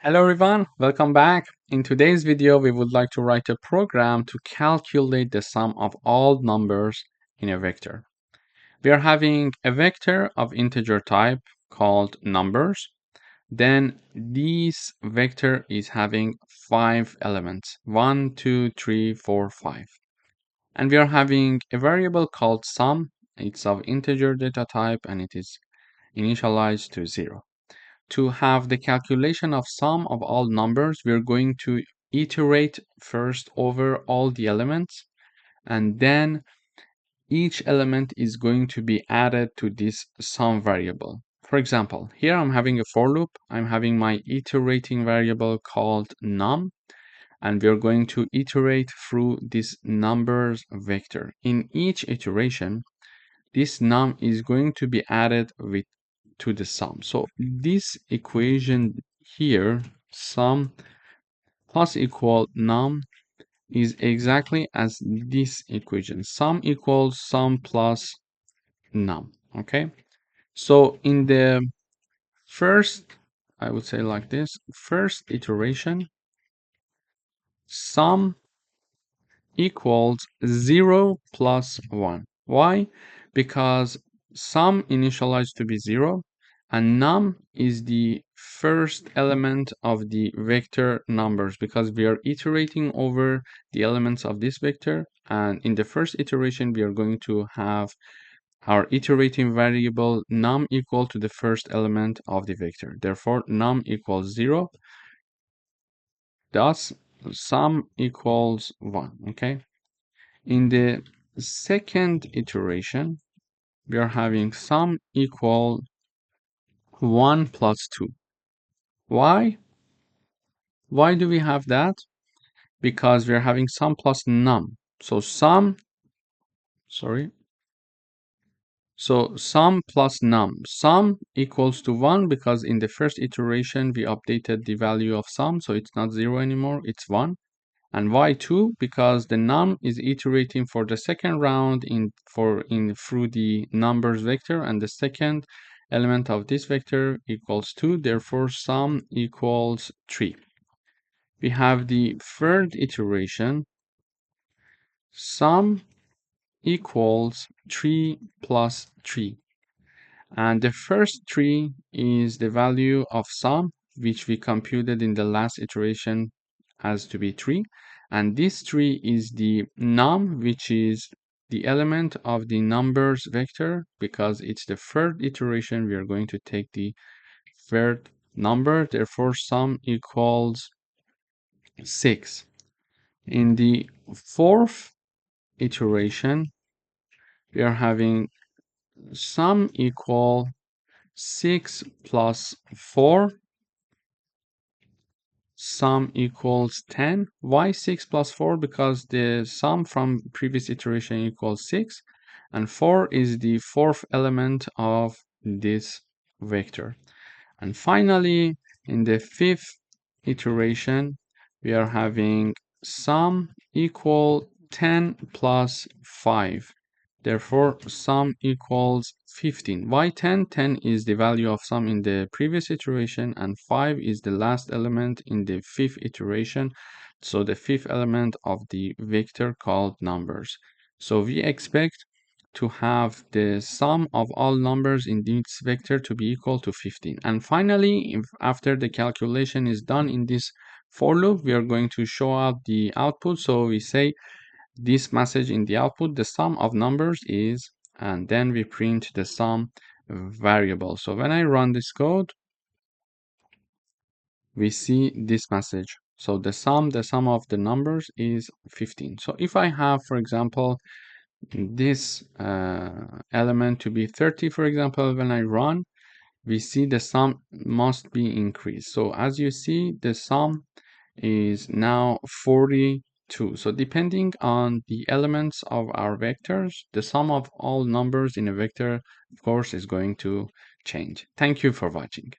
Hello everyone, welcome back. In today's video, we would like to write a program to calculate the sum of all numbers in a vector. We are having a vector of integer type called numbers. Then this vector is having 5 elements, 1, 2, 3, 4, 5. And we are having a variable called sum. It's of integer data type and it is initialized to 0. To have the calculation of sum of all numbers, we're going to iterate first over all the elements, and then each element is going to be added to this sum variable. For example, here I'm having a for loop. I'm having my iterating variable called num, and we're going to iterate through this numbers vector. In each iteration, this num is going to be added to the sum. So this equation here, sum plus equal num, is exactly as this equation. Sum equals sum plus num. Okay. So in the first, I would say like this, first iteration, sum equals 0 plus 1. Why? Because sum initialized to be 0 and num is the first element of the vector numbers because we are iterating over the elements of this vector, and in the first iteration we are going to have our iterating variable num equal to the first element of the vector. Therefore num equals 0, thus sum equals 1. Okay. In the second iteration, we are having sum equal 1 plus 2. Why? Why do we have that? Because we are having sum plus num. So sum plus num. Sum equals to 1 because in the first iteration we updated the value of sum, so it's not 0 anymore, it's 1. And why 2? Because the num is iterating for the second round through the numbers vector, and the second element of this vector equals 2, therefore sum equals 3. We have the third iteration, sum equals 3 plus 3. And the first 3 is the value of sum, which we computed in the last iteration as to be 3. And this 3 is the num, which is the element of the numbers vector. Because it's the third iteration, we are going to take the third number. Therefore, sum equals 6. In the fourth iteration, we are having sum equal 6 plus 4, sum equals 10. Why 6 plus 4? Because the sum from previous iteration equals 6, and 4 is the fourth element of this vector. And finally, in the fifth iteration, we are having sum equal 10 plus 5. Therefore, sum equals 15. Why 10? 10 is the value of sum in the previous iteration, and 5 is the last element in the fifth iteration. So the fifth element of the vector called numbers. So we expect to have the sum of all numbers in this vector to be equal to 15. And finally, after the calculation is done in this for loop, we are going to show out the output. So we say this message in the output, the sum of numbers is, and then we print the sum variable. So when I run this code, we see this message. So the sum of the numbers is 15. So if I have, for example, this element to be 30, for example, when I run, we see the sum must be increased. So as you see, the sum is now 42. So depending on the elements of our vectors, the sum of all numbers in a vector, of course, is going to change. Thank you for watching.